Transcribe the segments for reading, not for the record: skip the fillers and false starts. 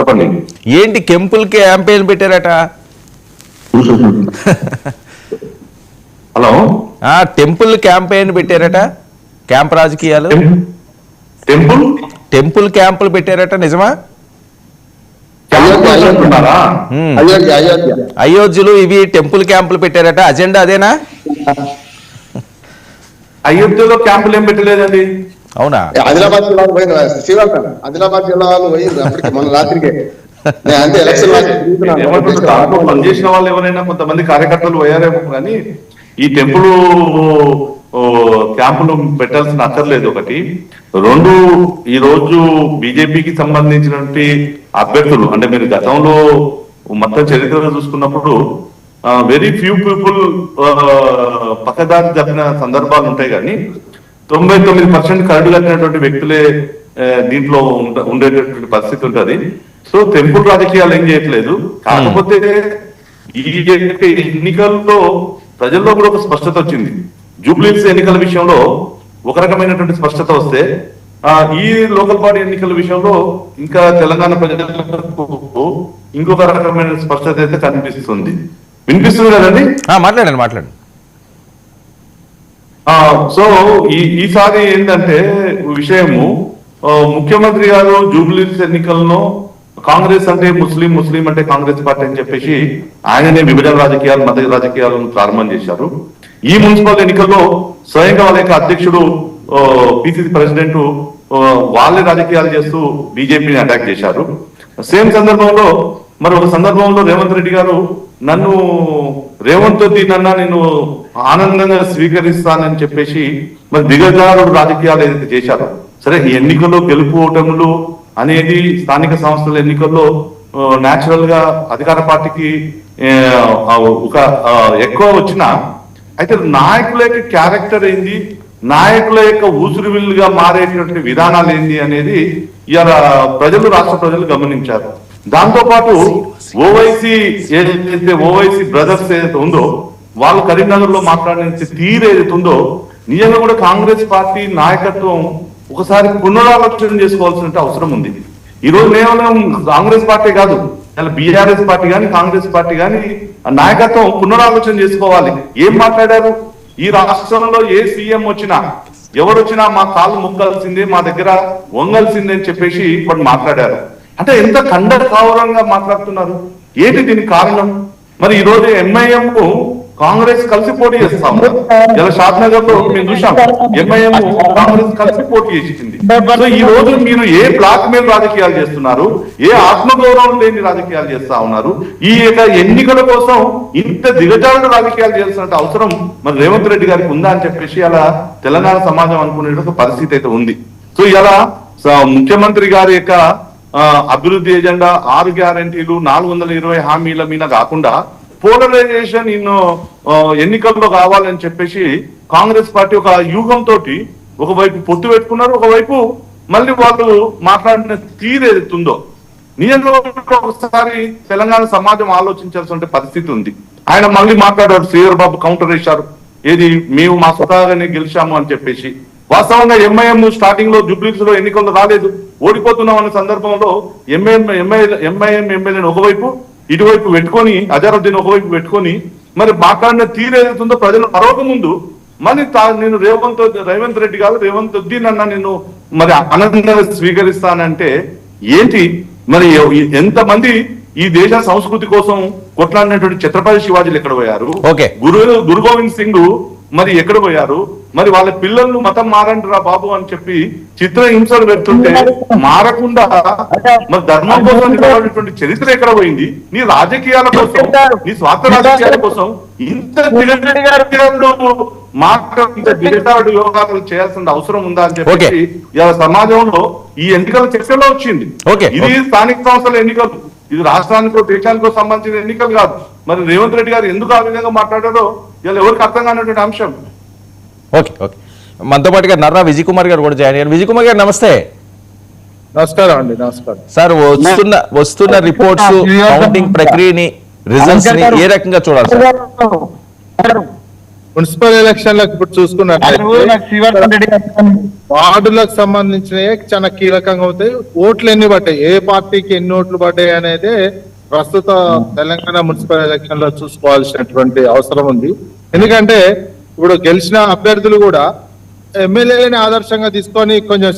చెప్పండి. ఏంటి కెంపుల్ క్యాంపెయిన్ పెట్టారట? హలో, టెంపుల్ క్యాంపెయిన్ పెట్టారట, క్యాంప్ రాజకీయాలు, టెంపుల్ క్యాంపులు పెట్టారట, నిజమా? అయోధ్యలో ఇవి టెంపుల్ క్యాంపులు పెట్టారట, అజెండా అదేనా? అయోధ్యలో క్యాంపులు ఏం పెట్టలేదండి. అవునా? ఆదిలాబాద్ జిల్లాలో పోయిన ఆదిలాబాద్ జిల్లాలో పోయింది అప్పటికి మన రాత్రికి. దాంట్లో పనిచేసిన వాళ్ళు ఎవరైనా కొంతమంది కార్యకర్తలు పోయారేమో కానీ ఈ టెంపుల్ క్యాంపులు పెట్టాల్సిన అక్కర్లేదు. ఒకటి. రెండు, ఈ రోజు బీజేపీకి సంబంధించినటువంటి అభ్యర్థులు అంటే మీరు గతంలో మొత్తం చరిత్రలో చూసుకున్నప్పుడు వెరీ ఫ్యూ పీపుల్ పక్కదారి జరిగిన సందర్భాలు ఉంటాయి కానీ 99% కరడు కట్టినటువంటి వ్యక్తులే దీంట్లో ఉండేటటువంటి పరిస్థితి ఉంటుంది. సో టెంపుల్ రాజకీయాలు ఏం చేయట్లేదు. కాకపోతే ఈ ఎన్నికల్లో ప్రజల్లో కూడా ఒక స్పష్టత వచ్చింది. జూబ్లీహిల్స్ ఎన్నికల విషయంలో ఒక రకమైనటువంటి స్పష్టత వస్తే ఈ లోకల్ బాడీ ఎన్నికల విషయంలో ఇంకా తెలంగాణ ప్రజలకు ఇంకొక రకమైన స్పష్టత అయితే కనిపిస్తుంది. వినిపిస్తుంది కదండి? మాట్లాడండి. సో ఈసారి ఏంటంటే విషయము, ముఖ్యమంత్రి గారు జూబ్లీహిల్స్ ఎన్నికలను కాంగ్రెస్ అంటే ముస్లిం అంటే కాంగ్రెస్ పార్టీ అని చెప్పేసి ఆయననే విభజన రాజకీయాలు, మత రాజకీయాలను ప్రారంభం చేశారు. ఈ మున్సిపల్ ఎన్నికల్లో స్వయంగా వాళ్ళ యొక్క అధ్యక్షుడు పిసిసి ప్రెసిడెంట్ వాళ్ళే రాజకీయాలు చేస్తూ బీజేపీని అటాక్ చేశారు. సేమ్ సందర్భంలో మరి ఒక సందర్భంలో రేవంత్ రెడ్డి గారు నన్ను రేవంత్ రెడ్డినన్నా నేను ఆనందంగా స్వీకరిస్తానని చెప్పేసి మరి దిగజారుడు రాజకీయాలు ఏదైతే చేశారో, సరే ఈ ఎన్నికల్లో గెలుపు ఓటములు అనేది స్థానిక సంస్థల ఎన్నికల్లో న్యాచురల్ గా అధికార పార్టీకి ఒక ఎక్కువ వచ్చినా, అయితే నాయకుల యొక్క క్యారెక్టర్ ఏంది, నాయకుల యొక్క ఊసురువిల్లుగా మారేటువంటి విధానాలు ఏంది అనేది ఇవాళ ప్రజలు, రాష్ట్ర ప్రజలు గమనించారు. దాంతో పాటు ఓవైసీ బ్రదర్స్ ఏదైతే ఉందో వాళ్ళు కరీంనగర్ లో మాట్లాడిన తీరు ఏదైతే ఉందో నిజంగా కూడా కాంగ్రెస్ పార్టీ నాయకత్వం ఒకసారి పునరాలోచన చేసుకోవాల్సిన అవసరం ఉంది. ఈ రోజు కేవలం కాంగ్రెస్ పార్టీ కాదు, బీఆర్ఎస్ పార్టీ కానీ కాంగ్రెస్ పార్టీ కానీ నాయకత్వం పునరాలోచన చేసుకోవాలి. ఏం మాట్లాడారు? ఈ రాష్ట్రంలో ఏ సీఎం వచ్చినా ఎవరొచ్చినా మా కాళ్ళు మొక్కాల్సిందే, మా దగ్గర వంగాల్సిందే అని చెప్పేసి ఇప్పుడు మాట్లాడారు. అంటే ఎంత ఖండకావరంగా మాట్లాడుతున్నారు. ఏంటి దీనికి కారణం? మరి ఈ రోజు ఎంఐఎం కాంగ్రెస్ కలిసి పోటీ చేస్తాం. ఇలా షాద్నగర్ లో మేము చూసాం, ఎంఐఎం కాంగ్రెస్ కలిసి పోటీ చేసింది. సో ఈ రోజు మీరు ఏ బ్లాక్ మెయిల్ రాజకీయాలు చేస్తున్నారు, ఏ ఆత్మగౌరవం లేని రాజకీయాలు చేస్తా ఉన్నారు. ఈ యొక్క ఎన్నికల కోసం ఇంత దిగజారుడు రాజకీయాలు చేయాల్సిన అవసరం మరి రేవంత్ రెడ్డి గారికి ఉందా అని చెప్పేసి అలా తెలంగాణ సమాజం అనుకునే ఒక పరిస్థితి అయితే ఉంది. సో ఇలా ముఖ్యమంత్రి గారి యొక్క అభివృద్ధి ఎజెండా 6 గ్యారంటీలు 420 హామీల మీద కాకుండా పోలరైజేషన్ ఎన్నికల్లో కావాలని చెప్పేసి కాంగ్రెస్ పార్టీ ఒక వ్యూహంతో ఒకవైపు పొత్తు పెట్టుకున్నారు, ఒకవైపు మళ్ళీ వాళ్ళు మాట్లాడిన తీరు ఏదైతుందో నిజంగా ఒకసారి తెలంగాణ సమాజం ఆలోచించాల్సిన పరిస్థితి ఉంది. ఆయన మళ్ళీ మాట్లాడారు, శ్రీధర్ బాబు కౌంటర్ వేశారు, ఏది మేము మా స్వతహాగానే గెలిచాము అని చెప్పేసి. వాస్తవంగా ఎంఐఎం స్టార్టింగ్ లో జూబ్లీహిల్స్ లో ఎన్నికల్లో రాలేదు, ఓడిపోతున్నాం అనే సందర్భంలో ఎంఐఎం ఎమ్మెల్యేని ఒకవైపు ఇటువైపు పెట్టుకొని, అజారుద్దీన్ ఒకవైపు పెట్టుకొని మరి మాట్లాడిన తీరు ఏదైతుందో ప్రజలు మరొక ముందు మళ్ళీ నేను రేవంత్ రెడ్డి కాదు రేవంత్ రెడ్డిని అన్న నేను మరి ఆనందంగా స్వీకరిస్తానంటే ఏంటి? మరి ఎంతమంది ఈ దేశ సంస్కృతి కోసం కొట్లాడినటువంటి ఛత్రపతి శివాజీలు ఎక్కడ పోయారు? గురు గోవింద్ సింగ్ మరి ఎక్కడ పోయారు? మరి వాళ్ళ పిల్లలను మతం మారండిరా బాబు అని చెప్పి చిత్రహింసలు పెడుతుంటే మారకుండా మరి ధర్మం కోసం నిలబడినటువంటి చరిత్ర ఎక్కడ పోయింది? నీ రాజకీయాల కోసం, నీ స్వార్థ రాజకీయాల కోసం ఇంత దిగజారుడు యోగాలు చేయాల్సిన అవసరం ఉందా అని చెప్పి ఇలా సమాజంలో ఈ ఎన్నికల చర్చలో వచ్చింది. ఇది స్థానిక సంస్థల ఎన్నికలు, ఇది రాష్ట్రానికో దేశానికో సంబంధించిన ఎన్నికలు కాదు. మరి రేవంత్ రెడ్డి గారు ఎందుకు ఆ విధంగా మాట్లాడారో ఇలా ఎవరికి అర్థం కానటువంటి అంశం. ఓకే మనతో పాటుగా నర్రా విజయ్ కుమార్ గారు కూడా జాయిన్ అయ్యారు. విజయ్ కుమార్ గారు నమస్తే. నమస్కారం అండి. నమస్కారం సార్. వస్తున్న రిపోర్ట్స్, కౌంటింగ్ ప్రక్రియని, రిజల్ట్స్ ని ఏ రకంగా చూడాలి సార్? మున్సిపల్ ఎలక్షన్లకు ఇప్పుడు చూసుకున్నట్లయితే వార్డులకు సంబంధించినవి చాలా కీలకంగా అవుతాయి. ఓట్లు ఎన్ని పడ్డాయి, ఏ పార్టీకి ఎన్ని ఓట్లు పడ్డాయి అనేది ప్రస్తుత తెలంగాణ మున్సిపల్ ఎలక్షన్ లో చూసుకోవాల్సినటువంటి అవసరం ఉంది. ఎందుకంటే ఇప్పుడు గెలిచిన అభ్యర్థులు కూడా ఎమ్మెల్యేలని ఆదర్శంగా తీసుకొని కొంచెం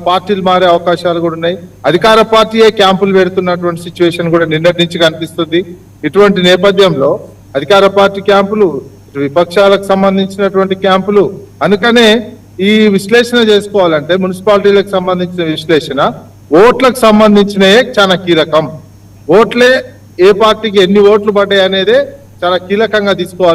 పార్టీలు మారే అవకాశాలు కూడా ఉన్నాయి. అధికార పార్టీయే క్యాంపులు పెడుతున్నటువంటి సిచ్యువేషన్ కూడా నిన్నటి నుంచి కనిపిస్తుంది. ఇటువంటి నేపథ్యంలో అధికార పార్టీ క్యాంపులు, విపక్షాలకు సంబంధించినటువంటి క్యాంపులు, అందుకనే ఈ విశ్లేషణ చేసుకోవాలంటే మున్సిపాలిటీలకు సంబంధించిన విశ్లేషణ ఓట్లకు సంబంధించినవే చాలా కీలకం. ఓట్లే ఏ పార్టీకి ఎన్ని ఓట్లు పడ్డాయి అనేది చాలా కీలకంగా తీసుకోవాలి.